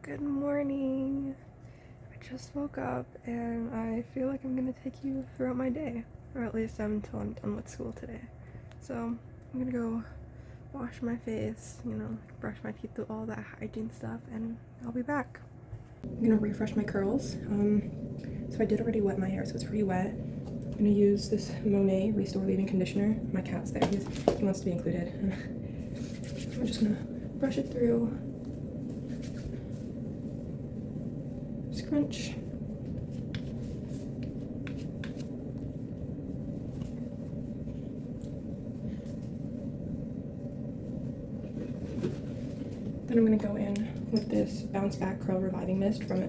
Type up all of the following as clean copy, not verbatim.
Good morning. I just woke up and I feel like I'm gonna take you throughout my day, or at least until I'm done with school today. So I'm gonna go wash my face, brush my teeth, do all that hygiene stuff, and I'll be back. I'm gonna refresh my curls. So I did already wet my hair, so it's pretty wet. I'm gonna use this Monet Restore Leave-In Conditioner. My cat's there, he wants to be included. I'm just gonna brush it through. Scrunch. Then I'm going to go in with this Bounce Back Curl Reviving Mist from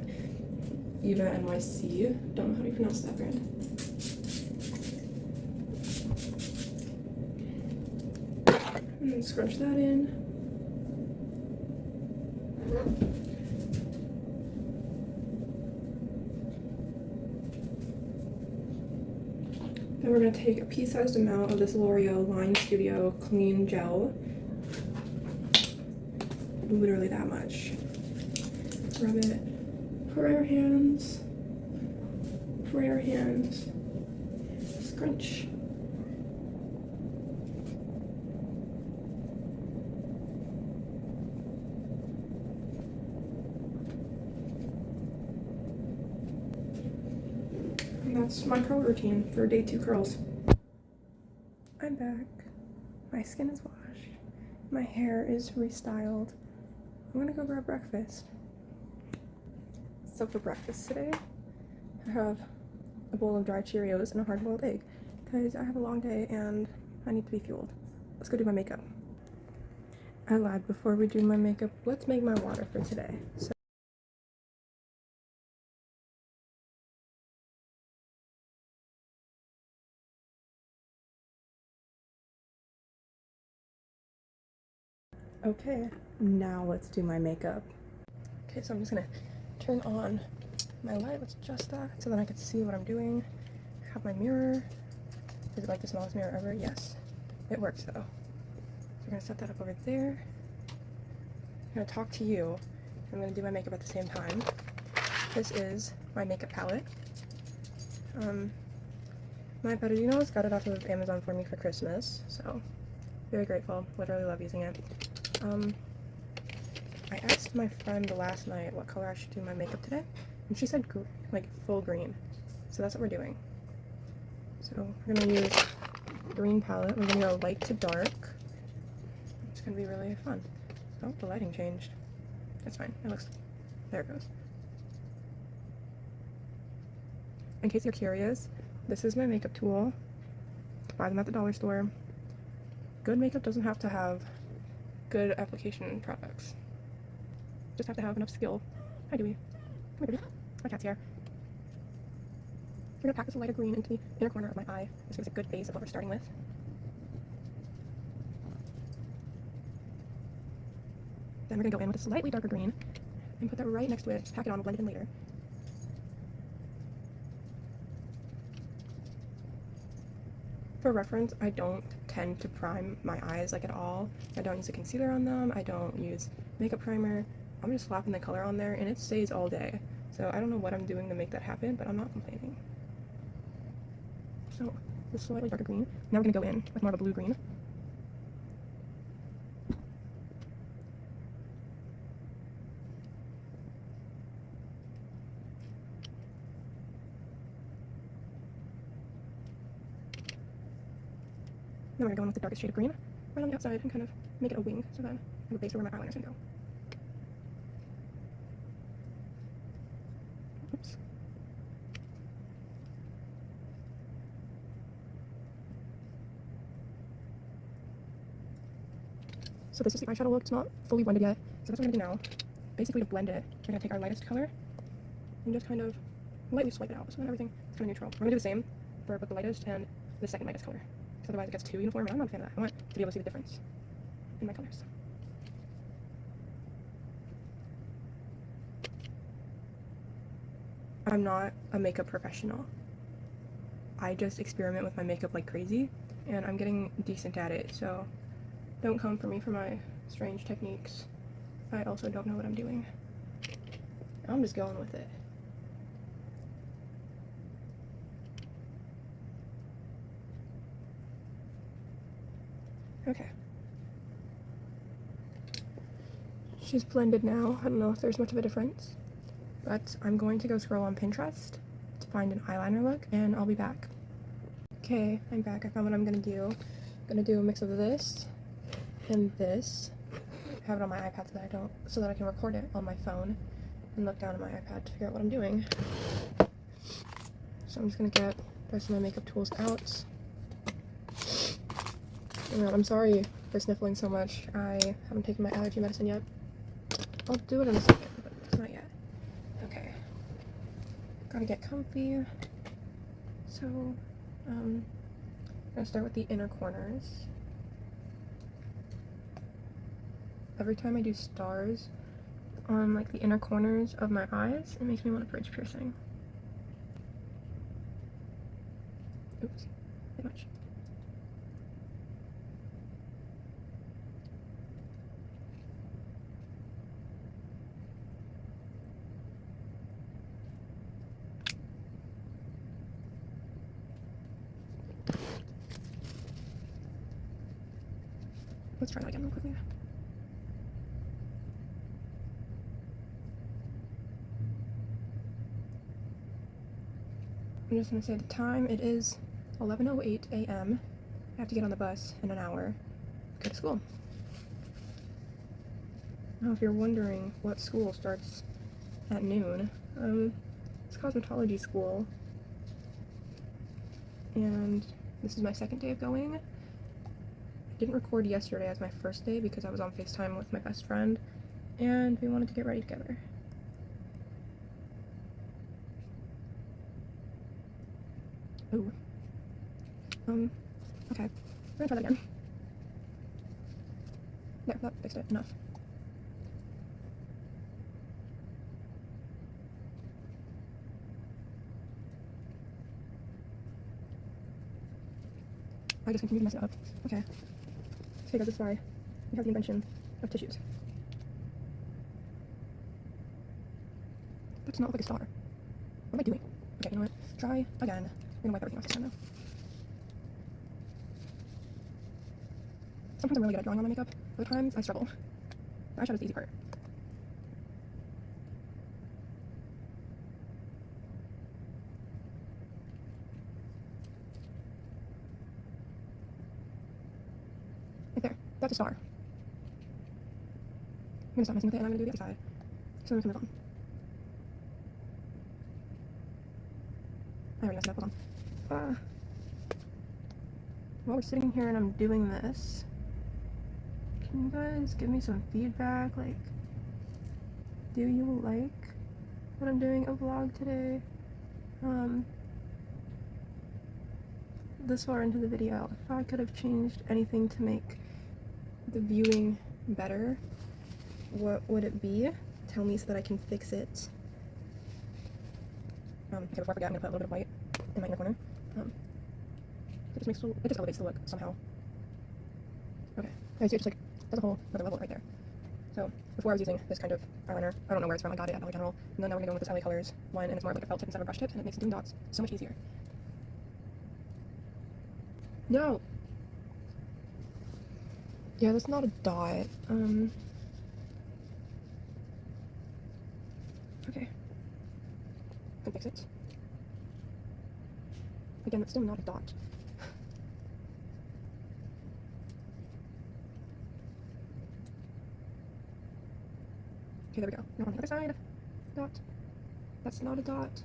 Eva NYC. Don't know how to pronounce that brand. And then scrunch that in. Then we're going to take a pea-sized amount of this L'Oreal Line Studio Clean Gel. Literally that much. Rub it for our hands. Scrunch. And that's my curl routine for day 2 curls. I'm back. My skin is washed. My hair is restyled. I'm gonna go grab breakfast. So for breakfast today, I have a bowl of dry Cheerios and a hard-boiled egg because I have a long day and I need to be fueled. Let's go do my makeup. I lied, before we do my makeup, let's make my water for today. So okay, now let's do my makeup. Okay, so I'm just gonna turn on my light. Let's adjust that so that I can see what I'm doing. I have my mirror. Is it like the smallest mirror ever? Yes. It works though. So we're gonna set that up over there. I'm gonna talk to you. I'm gonna do my makeup at the same time. This is my makeup palette. My Perugino's got it off of Amazon for me for Christmas, so very grateful. Literally love using it. I asked my friend last night what color I should do my makeup today, and she said like full green. So that's what we're doing. So we're gonna use green palette. We're gonna go light to dark. It's gonna be really fun. Oh, the lighting changed. That's fine. It looks. There it goes. In case you're curious, this is my makeup tool. Buy them at the dollar store. Good makeup doesn't have to have good application products. Just have to have enough skill. Hi, Dewey. Come here, baby. My cat's here. We're gonna pack this lighter green into the inner corner of my eye. This gives a good base of what we're starting with. Then we're gonna go in with a slightly darker green and put that right next to it. Just pack it on, we'll blend it in later. For reference, I don't tend to prime my eyes like at all. I don't use a concealer on them. I don't use makeup primer. I'm just slapping the color on there and it stays all day. So I don't know what I'm doing to make that happen, but I'm not complaining. So this slightly darker green. Now we're gonna go in with more of a blue green. Now we're gonna go in with the darkest shade of green right on the outside and kind of make it a wing so that I have a base for where my eyeliner's gonna go. Oops. So this is the eyeshadow look. It's not fully blended yet, so that's what we're gonna do now. Basically, to blend it, we're gonna take our lightest color and just kind of lightly swipe it out so that everything is kind of neutral. We're gonna do the same for both the lightest and the second lightest color. Because otherwise it gets too uniform, and I'm not a fan of that. I want to be able to see the difference in my colors. I'm not a makeup professional. I just experiment with my makeup like crazy, and I'm getting decent at it, so don't come for me for my strange techniques. I also don't know what I'm doing. I'm just going with it. Okay. She's blended now. I don't know if there's much of a difference, but I'm going to go scroll on Pinterest to find an eyeliner look, and I'll be back. Okay, I'm back. I found what I'm gonna do. I'm gonna do a mix of this and this. I have it on my iPad so that I can record it on my phone and look down at my iPad to figure out what I'm doing. So I'm just gonna get the rest of my makeup tools out. And I'm sorry for sniffling so much. I haven't taken my allergy medicine yet. I'll do it in a second, but it's not yet. Okay. Gotta get comfy. So, I'm gonna start with the inner corners. Every time I do stars on like the inner corners of my eyes, it makes me want a bridge piercing. Oops, too much. Let's try that again real quickly. I'm just gonna say the time. It is 11:08 a.m. I have to get on the bus in an hour to go to school. Now, if you're wondering what school starts at noon, it's cosmetology school, and this is my second day of going. I didn't record yesterday as my first day because I was on FaceTime with my best friend, and we wanted to get ready together. Ooh. Okay. We're gonna try that again. There, that fixed it. Enough. I just continue to mess it up. Okay. So guys, this is why we have the invention of tissues. That's not like a star. What am I doing? Okay, you know what? Try again. I'm gonna wipe everything off this time now. Sometimes I'm really good at drawing on my makeup. Other times I struggle. The eyeshadow is the easy part. Right there. That's a star. I'm gonna stop messing with it and I'm gonna do the other side. So then we can move on. I already messed it up. Hold on. While we're sitting here and I'm doing this, can you guys give me some feedback? Like, do you like what I'm doing a vlog today? This far into the video, if I could have changed anything to make the viewing better, what would it be? Tell me so that I can fix it. Okay, before I forget, I'm gonna put a little bit of white in my inner corner. It just elevates the look somehow. Okay, so it just like does a whole another level right there. So before I was using this kind of eyeliner, I don't know where it's from, I got it at Dollar General, and then now we're gonna go with this LA Colors one, and it's more of like a felt tip instead of a brush tip, and it makes doing dots so much easier. No! Yeah, that's not a dot. Okay. I can fix it. Again, that's still not a dot. Okay, there we go. Now on the other side. Dot. That's not a dot.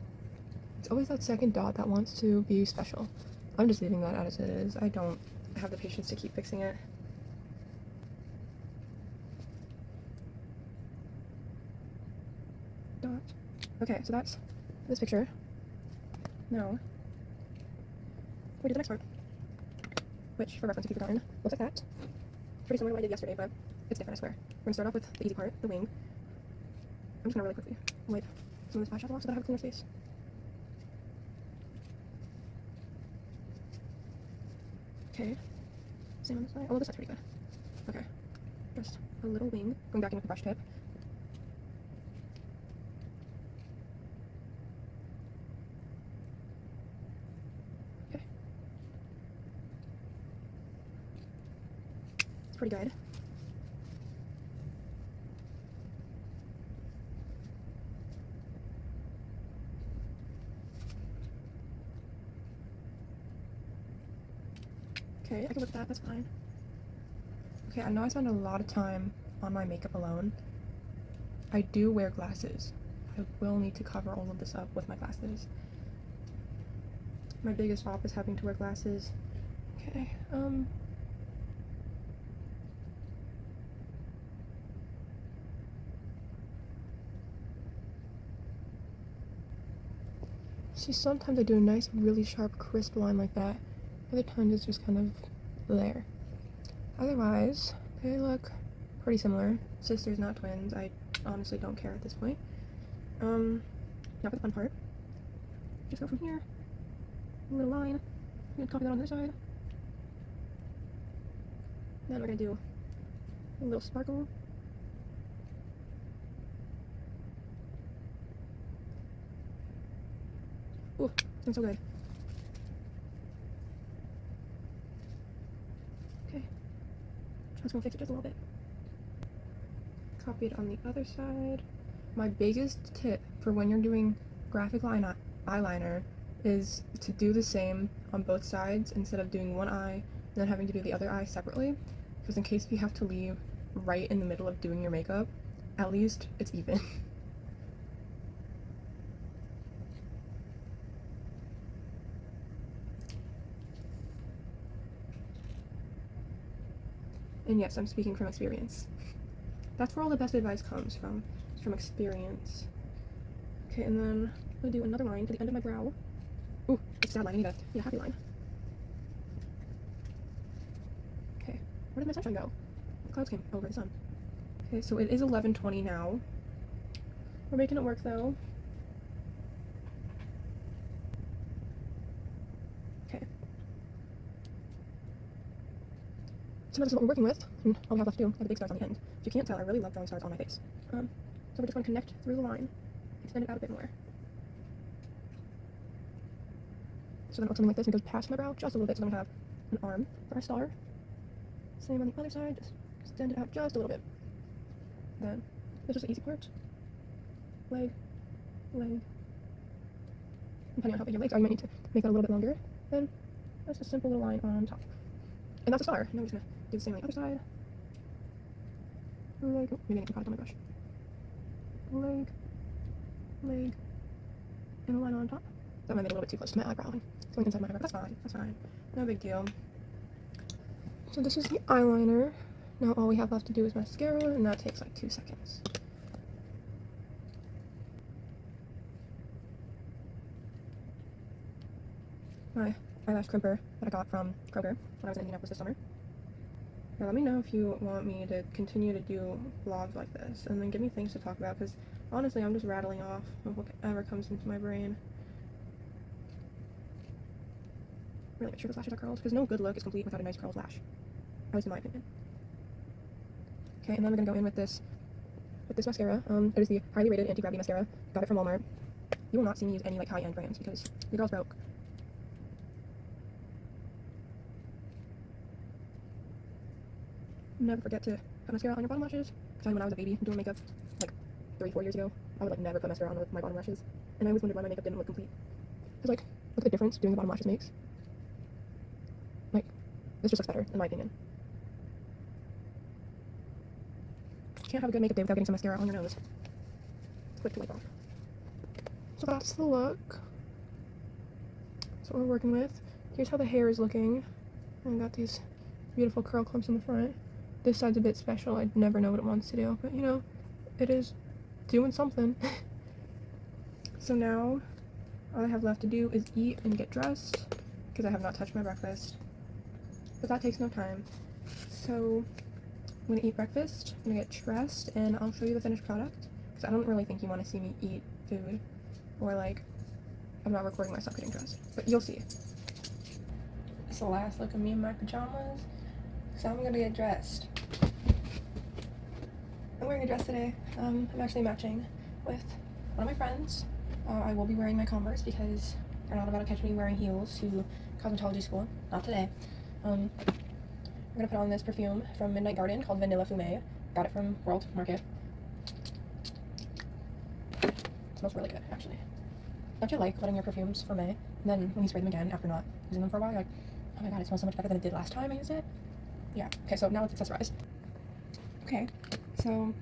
It's always that second dot that wants to be special. I'm just leaving that as it is. I don't have the patience to keep fixing it. Dot. Okay, so that's this picture. Now, we did the next part, which, for reference, if you've forgotten, looks like that. Pretty similar to what I did yesterday, but it's different, I swear. We're gonna start off with the easy part, the wing. I'm just gonna really quickly wipe some of this eyeshadow off so that I have a cleaner space. Okay, same on this side. Oh, this side's pretty good. Okay, just a little wing, going back in with the brush tip. pretty good. Okay, I can look at that, that's fine. Okay, I know I spend a lot of time on my makeup alone. I do wear glasses. I will need to cover all of this up with my glasses. My biggest op is having to wear glasses. Okay, see, sometimes I do a nice, really sharp, crisp line like that. Other times it's just kind of there. Otherwise, they look pretty similar. Sisters, not twins. I honestly don't care at this point. Now for the fun part. Just go from here. A little line. I'm gonna copy that on the other side. Then we're gonna do a little sparkle. Ooh, smells so good. Okay. Just gonna fix it just a little bit. Copy it on the other side. My biggest tip for when you're doing graphic eyeliner is to do the same on both sides instead of doing one eye and then having to do the other eye separately, because in case if you have to leave right in the middle of doing your makeup, at least it's even. And yes, I'm speaking from experience. That's where all the best advice comes from. It's from experience. Okay, and then I'm gonna do another line to the end of my brow. Ooh, it's a sad line. I need a happy line. Okay, where did my sunshine go? The clouds came over the sun. Okay, so it is 11:20 now. We're making it work though. Okay. So this is what we're working with, and all we have left to do are the big stars on the end. If you can't tell, I really love drawing stars on my face. So we're just going to connect through the line, extend it out a bit more. So then it looks something like this, and it goes past my brow just a little bit, so then we have an arm for our star. Same on the other side, just extend it out just a little bit. Then, this is the easy part. Leg, leg. Depending on how big your legs are, you might need to make it a little bit longer. Then, that's a simple little line on top. And that's a star. Now we're just going to do the same on the other side. Leg, oh, maybe I need some product on my brush. Leg, leg, and a line on top. That might make it a little bit too close to my eyebrow. It's going inside my eyebrow. That's fine. No big deal. So this is the eyeliner. Now all we have left to do is mascara, and that takes like 2 seconds. My eyelash crimper that I got from Kroger when I was in Indianapolis this summer. Now let me know if you want me to continue to do vlogs like this, and then give me things to talk about, because honestly I'm just rattling off of whatever comes into my brain. Really make sure those lashes are curled, because no good look is complete without a nice curled lash. At least in my opinion. Okay, and then we're gonna go in with this mascara. It is the highly rated anti-gravity mascara. Got it from Walmart. You will not see me use any like high-end brands because the girl's broke. Never forget to put mascara on your bottom lashes. Because when I was a baby doing makeup like 3-4 years ago, I would like never put mascara on with my bottom lashes, and I always wondered why my makeup didn't look complete. Because like, look at the difference doing the bottom lashes makes. Like, this just looks better in my opinion. Can't have a good makeup day without getting some mascara on your nose. It's quick to wipe off. So that's the look. That's what we're working with. Here's how the hair is looking. And got these beautiful curl clumps in the front. This side's a bit special. I'd never know what it wants to do, but you know, it is doing something. So now, all I have left to do is eat and get dressed, because I have not touched my breakfast. But that takes no time. So, I'm gonna eat breakfast, I'm gonna get dressed, and I'll show you the finished product, because I don't really think you want to see me eat food, or like, I'm not recording myself getting dressed, but you'll see. It's the last look of me in my pajamas, so I'm gonna get dressed. I'm wearing a dress today. I'm actually matching with one of my friends. I will be wearing my Converse because they're not about to catch me wearing heels to cosmetology school. Not today. I'm gonna put on this perfume from Midnight Garden called Vanilla Fume. Got it from World Market. It smells really good, actually. Don't you like letting your perfumes for May, and then when you spray them again after not using them for a while, you're like, oh my god, it smells so much better than it did last time I used it? Yeah. Okay, so now let's accessorize. Okay, so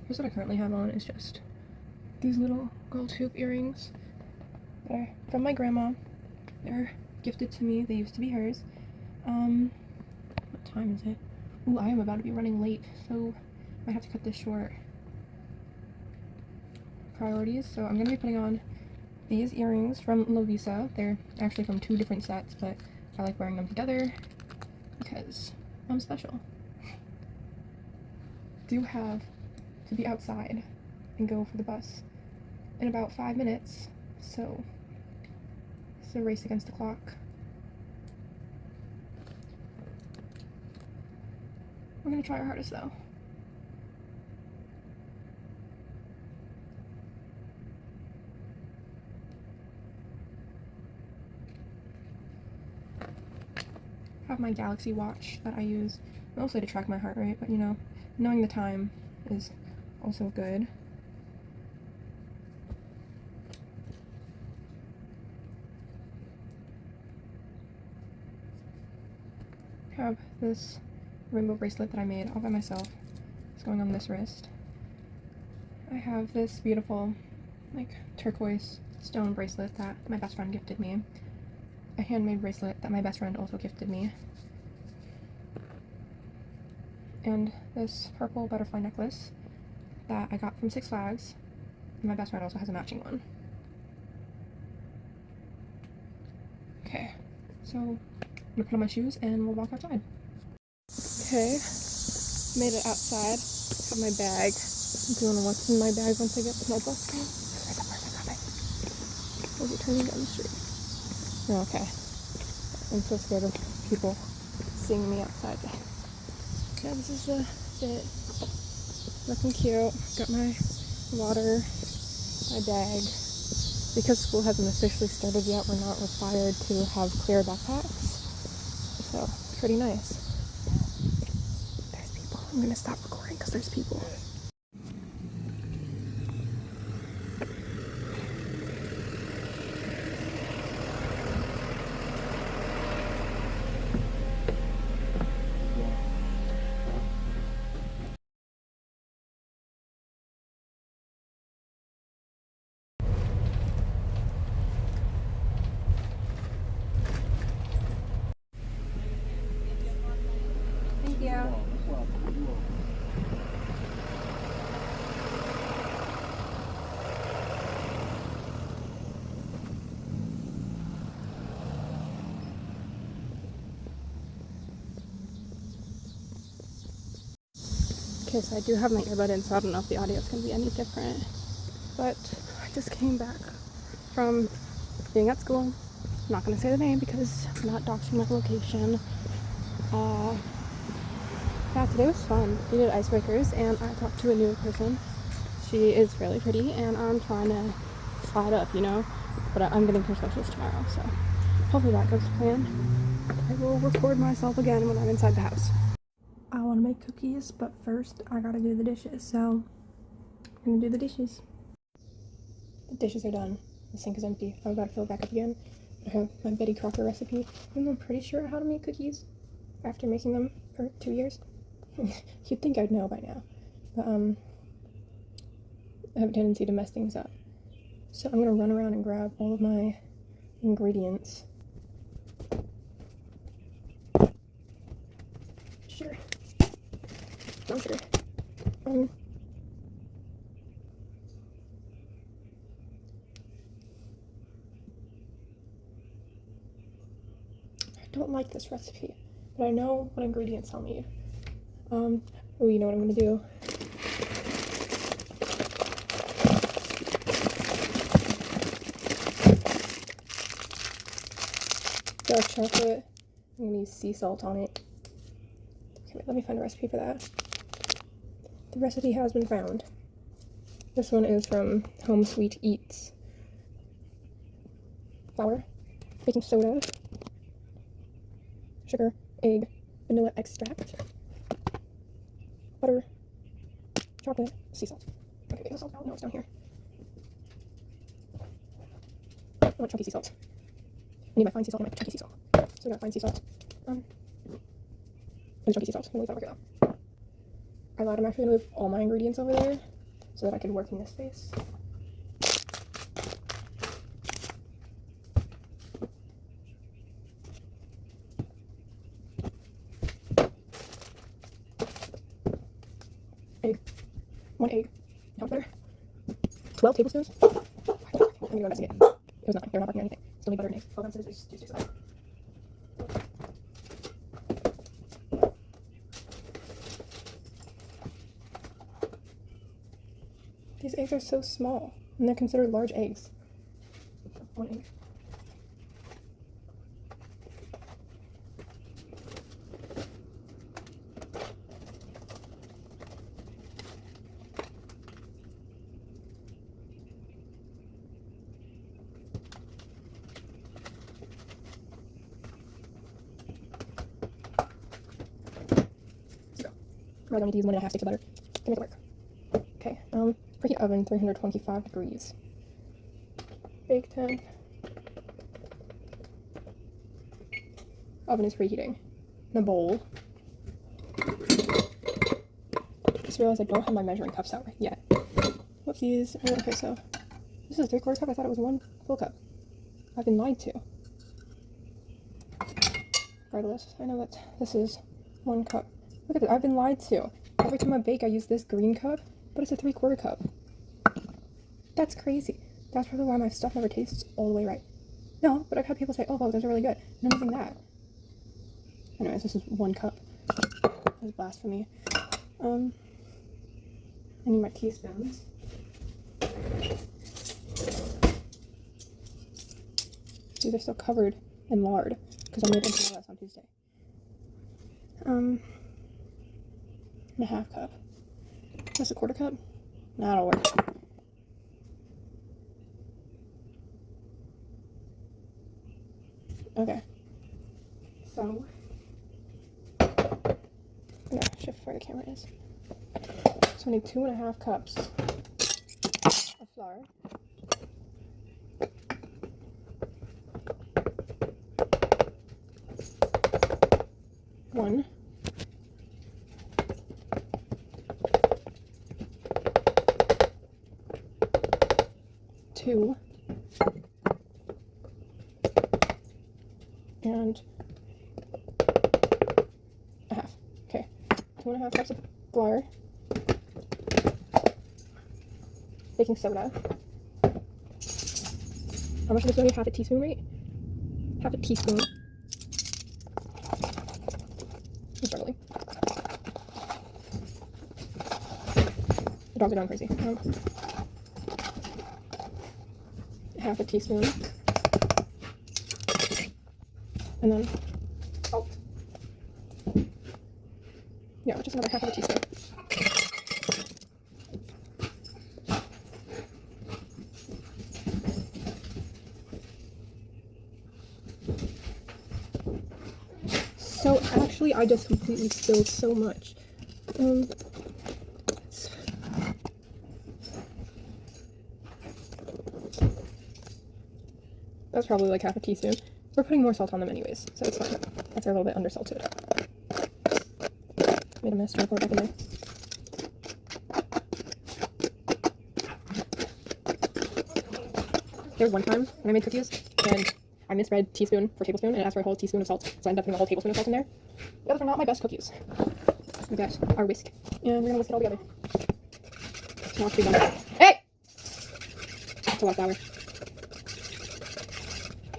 here's what I currently have on is just these little gold hoop earrings that are from my grandma. They're gifted to me. They used to be hers. What time is it? Ooh, I am about to be running late, so I might have to cut this short. Priorities. So I'm gonna be putting on these earrings from Lovisa. They're actually from 2 different sets, but I like wearing them together because I'm special. Do have to be outside and go for the bus in about 5 minutes, so it's a race against the clock. We're gonna try our hardest though. I have my Galaxy watch that I use mostly to track my heart rate, but you know, knowing the time is also good. I have this rainbow bracelet that I made all by myself. It's going on this wrist. I have this beautiful, like, turquoise stone bracelet that my best friend gifted me. A handmade bracelet that my best friend also gifted me. And this purple butterfly necklace that I got from Six Flags. And my best friend also has a matching one. Okay, so I'm gonna put on my shoes and we'll walk outside. Okay, made it outside. Have my bag. Do you want to know what's in my bag once I get to my bus stop? There's a person coming. Is he turning down the street? Oh, okay. I'm so scared of people seeing me outside. Yeah, this is the fit. Looking cute. Got my water, my bag. Because school hasn't officially started yet, we're not required to have clear backpacks. So, pretty nice. There's people. I'm gonna stop recording because there's people. Thank you. Okay, so I do have my earbud in, so I don't know if the audio is going to be any different. But I just came back from being at school. I'm not going to say the name because I'm not doxing my location. Yeah, today was fun. We did icebreakers, and I talked to a new person. She is really pretty, and I'm trying to slide up, you know? But I'm getting her socials tomorrow, so hopefully that goes to plan. I will record myself again when I'm inside the house. I want to make cookies, but first I gotta do the dishes, so I'm gonna do the dishes. The dishes are done. The sink is empty. I'm about to fill it back up again. I have my Betty Crocker recipe, and I'm pretty sure how to make cookies after making them for 2 years. You'd think I'd know by now, but I have a tendency to mess things up. So I'm gonna run around and grab all of my ingredients. Sure. Brown sugar. I don't like this recipe, but I know what ingredients I'll need. Oh, you know what I'm gonna do? Dark chocolate. I'm gonna use sea salt on it. Okay, wait, let me find a recipe for that. The recipe has been found. This one is from Home Sweet Eats. Flour, baking soda, sugar, egg, vanilla extract, butter, chocolate, sea salt. Okay, get the salt out. No, it's down here. I want chunky sea salt. I need my fine sea salt and my chunky sea salt. So we got fine sea salt. And chunky sea salt. I'm gonna leave that over here though. I lied, I'm actually gonna move all my ingredients over there so that I can work in this space. Egg. 1 egg. How much butter? 12 tablespoons? I'm gonna go investigate. It was nothing. They're not working or anything. Still need butter and eggs. 12 ounces is just enough. These eggs are so small, and they're considered large eggs. 1 egg. I don't need to use 1.5 sticks of butter to make it work. Okay, preheat oven 325 degrees. Bake temp. Oven is preheating. In a bowl. Just realized I don't have my measuring cups out yet. Whoopsies. Okay, so this is a 3/4 cup. I thought it was 1 full cup. I've been lied to. Regardless, I know that this is 1 cup. Look at this. I've been lied to. Every time I bake, I use this green cup, but it's a 3/4 cup. That's crazy. That's probably why my stuff never tastes all the way right. No, but I've had people say, oh, wow, those are really good. And I'm using that. Anyways, this is 1 cup. That was blasphemy. I need my teaspoons. These are still covered in lard, because I made empanadas on Tuesday. 1/2 cup. That's a 1/4 cup? That'll work. Okay. So, I'm gonna shift where the camera is. So I need 2.5 cups of flour. One. 2. And 1/2. Okay. 2.5 cups of flour. Baking soda. How much of this do I need? 1/2 teaspoon, right? 1/2 teaspoon. I'm struggling. The dogs are going crazy. 1/2 teaspoon. And then salt. Yeah, just another 1/2 teaspoon. So actually, I just completely spilled so much. That's probably like 1/2 teaspoon. We're putting more salt on them anyways, so it's fine. That's a little bit undersalted. Made a mess, trying to pour it back in there. There was one time when I made cookies, and I misread teaspoon for tablespoon, and it asked for a whole teaspoon of salt, so I ended up putting a whole tablespoon of salt in there. Those are not my best cookies. We got our whisk, and we're gonna whisk it all together. So now it's done. Hey! That's a lot of flour.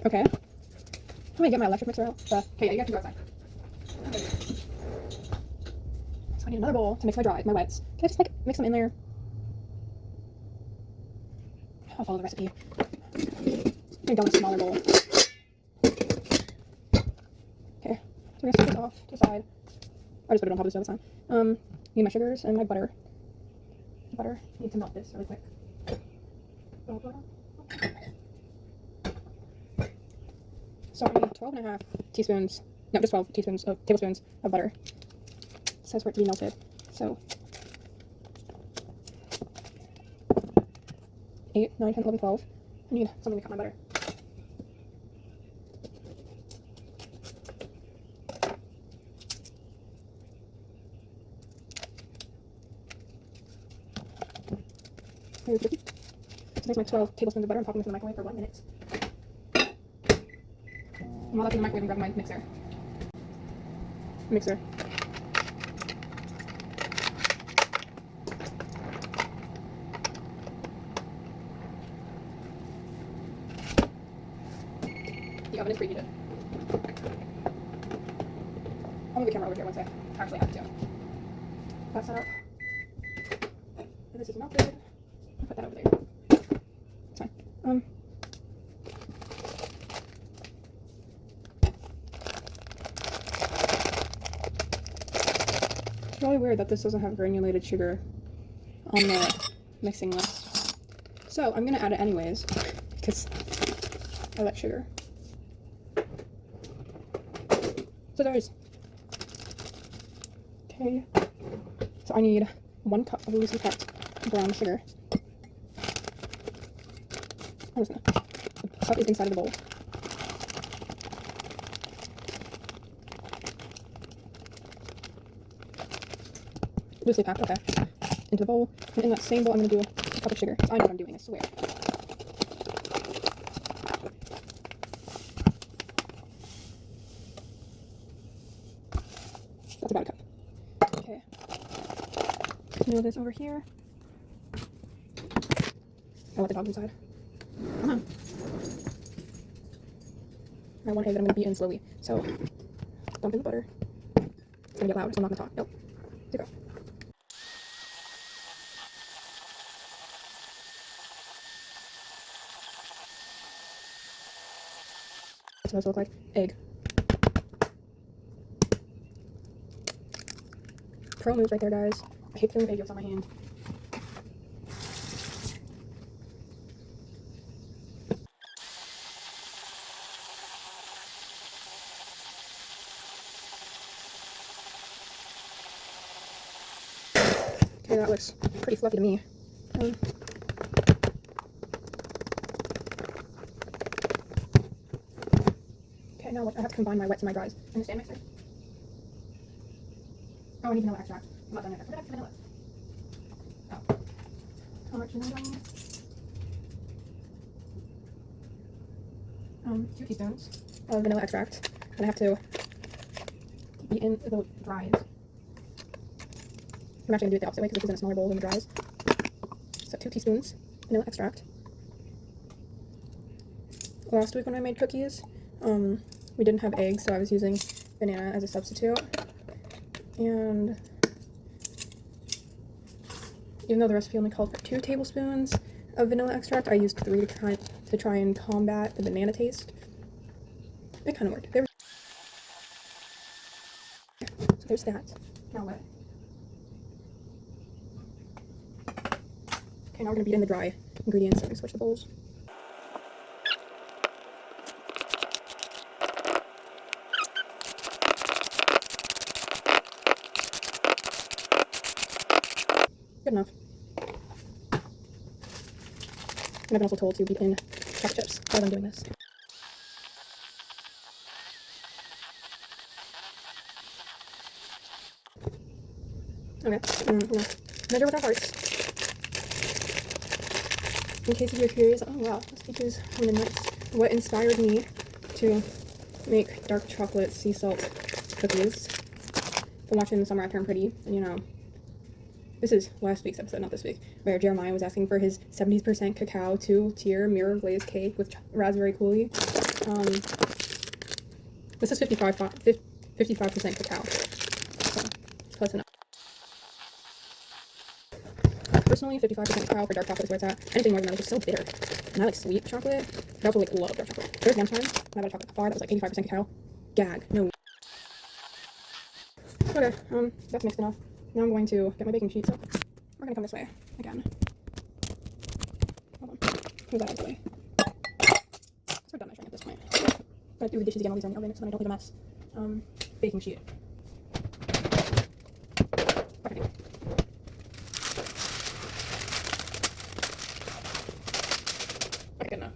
Okay. I'm gonna get my electric mixer out. Okay, yeah, you got to go outside. Okay. So I need another bowl to mix my dries, my wets. Can I just like mix them in there? I'll follow the recipe. I'm gonna go in a smaller bowl. Okay, so we're gonna set this off to the side. I'll just put it on top of the stove, it's fine. Need my sugars and my butter. Butter. Need to melt this really quick. So I need 12.5 teaspoons no, just 12 tablespoons of butter. It says for it to be melted. So 8, 9, 10, 11, 12. I need something to cut my butter. So there's my 12 tablespoons of butter. I'm popping this in the microwave for 1 minute. And while that's in the microwave, I'm grabbing my mixer. The oven is preheated. I'll move the camera over here once I actually have to. That's set up. And this is melted. I'll put that over there. It's fine. It's really weird that this doesn't have granulated sugar on the mixing list. So I'm gonna add it anyways because I like sugar. So there's, okay, so I need 1 cup of loosely cut brown sugar. I'm just gonna put it inside of the bowl. Loosely packed, okay, into the bowl. And in that same bowl, I'm gonna do a cup of sugar. So I know what I'm doing, I swear. That's about a cup. Okay. Move this over here. I want the dog inside. I want egg that I'm gonna beat in slowly. So dump in the butter. It's gonna get loud, so I'm not gonna talk. Nope. To go. That's what it's supposed to look like. Egg. Pro moves right there, guys. I hate throwing egg yolks on my hand. Okay, that looks pretty fluffy to me. Okay, now I have to combine my wets and my dries in the stand mixer. Oh, I need vanilla extract. I'm not done yet. Where did I put vanilla? Oh. How much vanilla? 2 teaspoons of vanilla extract. And I have to beat in the dries. I'm actually going to do it the opposite way because this is in a smaller bowl than the dries. So 2 teaspoons vanilla extract. Last week when I made cookies, we didn't have eggs, so I was using banana as a substitute. And even though the recipe only called for 2 tablespoons of vanilla extract, I used 3 to try and combat the banana taste. It kind of worked. So there's that. Now what? Okay, now we're going to beat in the dry ingredients. So I'm going to switch the bowls. Good enough. And I've been also told to beat in chocolate chips while I'm doing this. Okay, measure with our hearts. In case you're curious, oh wow, this features one of the nuts. What inspired me to make dark chocolate sea salt cookies? From watching The Summer I Turned Pretty, and you know, this is last week's episode, not this week, where Jeremiah was asking for his 70% cacao 2-tier mirror glazed cake with raspberry coulis. This is 55% cacao, so close enough. Personally, 55% cacao for dark chocolate is where it's at. Anything more than that is just so bitter. And I like sweet chocolate, but I also like love dark chocolate. There was one time when I bought a chocolate bar that was like 85% cacao. Gag. No. Okay, that's mixed enough. Now I'm going to get my baking sheet, so we're gonna come this way again. Hold on. Move that out of the way. So we're done measuring at this point. I'm gonna do the dishes again while these are in the oven so then I don't leave a mess. baking sheet. Okay. Okay, good enough.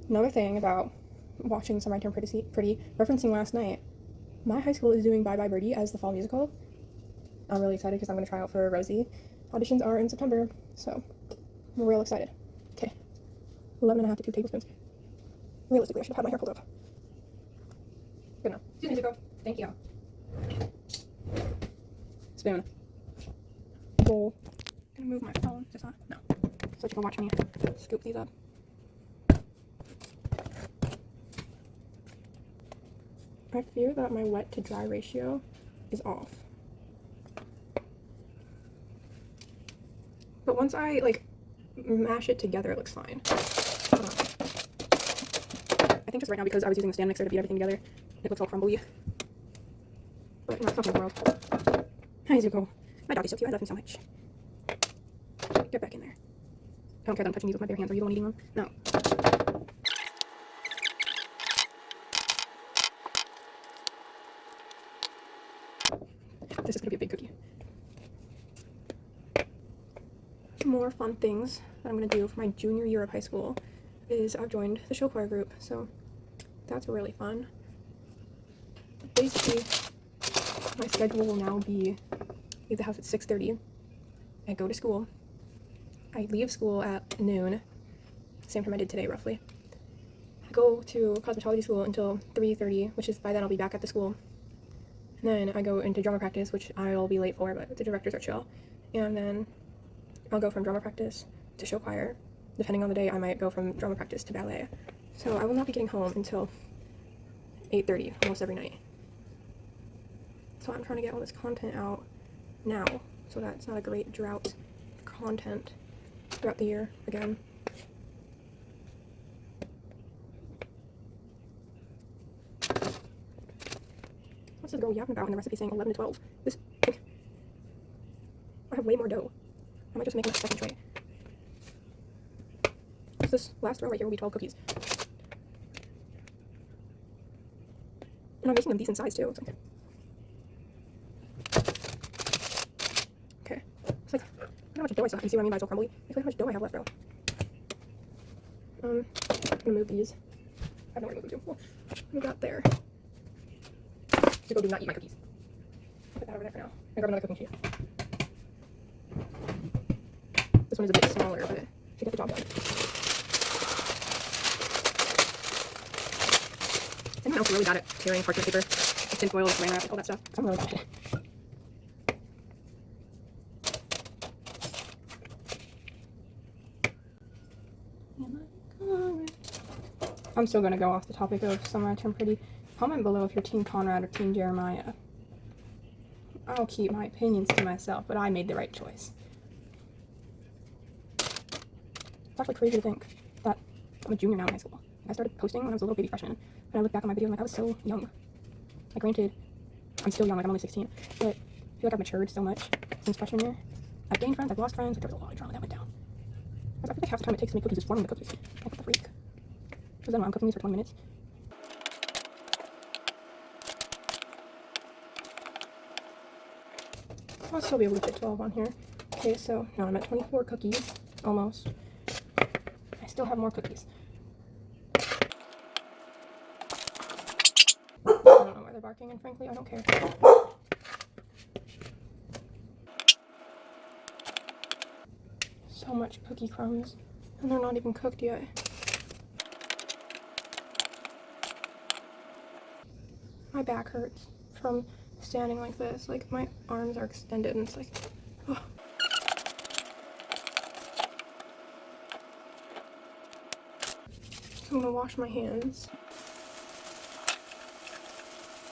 Another thing about watching Summer I Turned Pretty, referencing last night, my high school is doing Bye Bye Birdie as the fall musical. I'm really excited because I'm going to try out for Rosie. Auditions are in September, so I'm real excited. Okay, 11 and a half to 2 tablespoons. Realistically, I should have had my hair pulled up. Good enough. Excuse me, Zuko. Thank you. Spoon. Bowl. Gonna move my phone. Is this on? No. So you can watch me scoop these up. I fear that my wet to dry ratio is off. But once I mash it together, it looks fine. I think just right now, because I was using the stand mixer to beat everything together, it looks all crumbly. But it's not the world. Hi, Zuko. My dog is so cute. I love him so much. Get back in there. I don't care that I'm touching these with my bare hands. Are you the one eating them? No. This is gonna be a big cookie. More fun things that I'm gonna do for my junior year of high school is I've joined the show choir group, so that's really fun. Basically, my schedule will now be leave the house at 6:30. I go to school. I leave school at noon, same time I did today roughly. I go to cosmetology school until 3:30, which is by then I'll be back at the school. And then I go into drama practice, which I'll be late for, but the directors are chill. And then I'll go from drama practice to show choir. Depending on the day, I might go from drama practice to ballet. So I will not be getting home until 8:30 almost every night. So I'm trying to get all this content out now, so that it's not a great drought of content throughout the year again. What's this girl yapping about in the recipe saying 11 to 12? This, I have way more dough. I might just make a second tray. This last row right here will be 12 cookies. And I'm making them decent size too. It's like, okay. It's like, look how much dough I still have. You see what I mean by it's all crumbly? Look how much dough I have left, bro. I'm gonna move these. I have nowhere to move them to. We'll move that there. Zuko, do not eat my cookies. Put that over there for now. I grab another cooking sheet. This one is a bit smaller, but should get the job done. Anyone else really bad at tearing parchment paper, like tinfoil, saran wrap, all that stuff? I'm really bad at it. I'm still gonna go off the topic of Summer I Turned Pretty. Comment below if you're Team Conrad or Team Jeremiah. I'll keep my opinions to myself, but I made the right choice. It's actually crazy to think that I'm a junior now in high school. I started posting when I was a little baby freshman, and I look back on my video and I was so young. Like, granted, I'm still young, like I'm only 16, but I feel like I've matured so much since freshman year. I've gained friends, I've lost friends, like there was a lot of drama that went down. I feel like half the time it takes to make cookies is forming the cookies. Like, what the freak? Because then I'm cooking these for 20 minutes. I'll still be able to fit 12 on here. Okay, so now I'm at 24 cookies, almost. I still have more cookies. I don't know why they're barking, and frankly, I don't care. So much cookie crumbs, and they're not even cooked yet. My back hurts from standing like this. Like, my arms are extended, and it's like, oh. So I'm gonna wash my hands.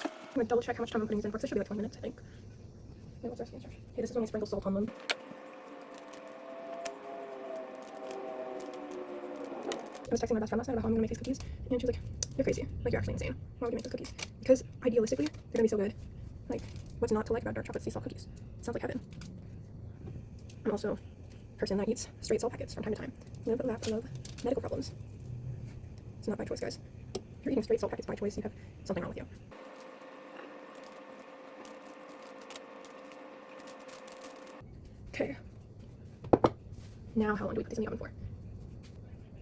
I'm gonna double check how much time I'm putting these in for. This should be like 20 minutes, I think. Wait, what's the recipe instruction? Okay, this is only sprinkled salt on them. I was texting my best friend last night about how I'm gonna make these cookies, and she was like, "You're crazy. Like, you're actually insane. Why would you make those cookies?" Because idealistically, they're gonna be so good. Like, what's not to like about dark chocolate sea salt cookies? It sounds like heaven. I'm also a person that eats straight salt packets from time to time. Live but laugh of medical problems. It's not by choice, guys. If you're eating straight salt packets by choice, you have something wrong with you. Now, how long do we put these in the oven for?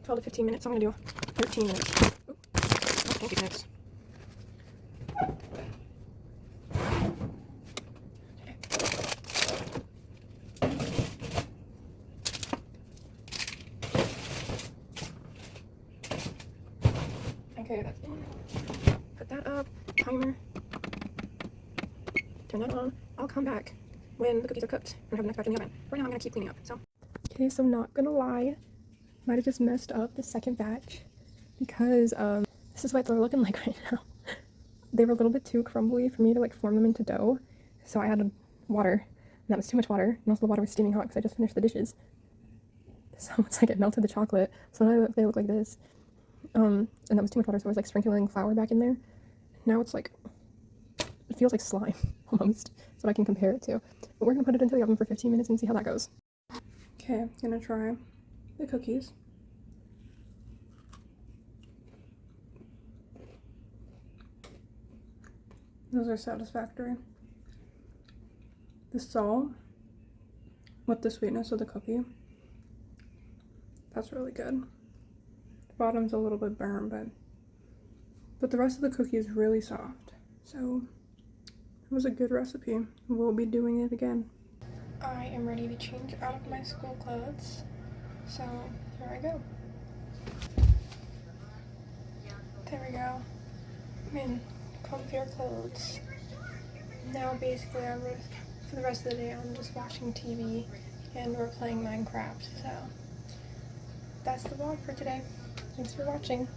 12 to 15 minutes. So I'm gonna do 13 minutes. Oop. Oh, 20 minutes. Okay, that's in. Put that up. Timer. Turn that on. I'll come back when the cookies are cooked and have the next batch in the oven. Right now, I'm gonna keep cleaning up. So. Okay, so not gonna lie, might have just messed up the second batch because this is what they're looking like right now. They were a little bit too crumbly for me to like form them into dough, so I added water, and that was too much water, and also the water was steaming hot because I just finished the dishes. So it's like it melted the chocolate, so now they look like this. And that was too much water, so I was like sprinkling flour back in there. Now it's like, it feels like slime almost. That's what I can compare it to. But we're gonna put it into the oven for 15 minutes and see how that goes. Okay, I'm gonna try the cookies. Those are satisfactory. The salt with the sweetness of the cookie, that's really good. The bottom's a little bit burnt, but the rest of the cookie is really soft. So it was a good recipe. We'll be doing it again. I am ready to change out of my school clothes. So here I go. There we go. I'm in comfier clothes. Now basically for the rest of the day I'm just watching TV and we're playing Minecraft. So that's the vlog for today. Thanks for watching.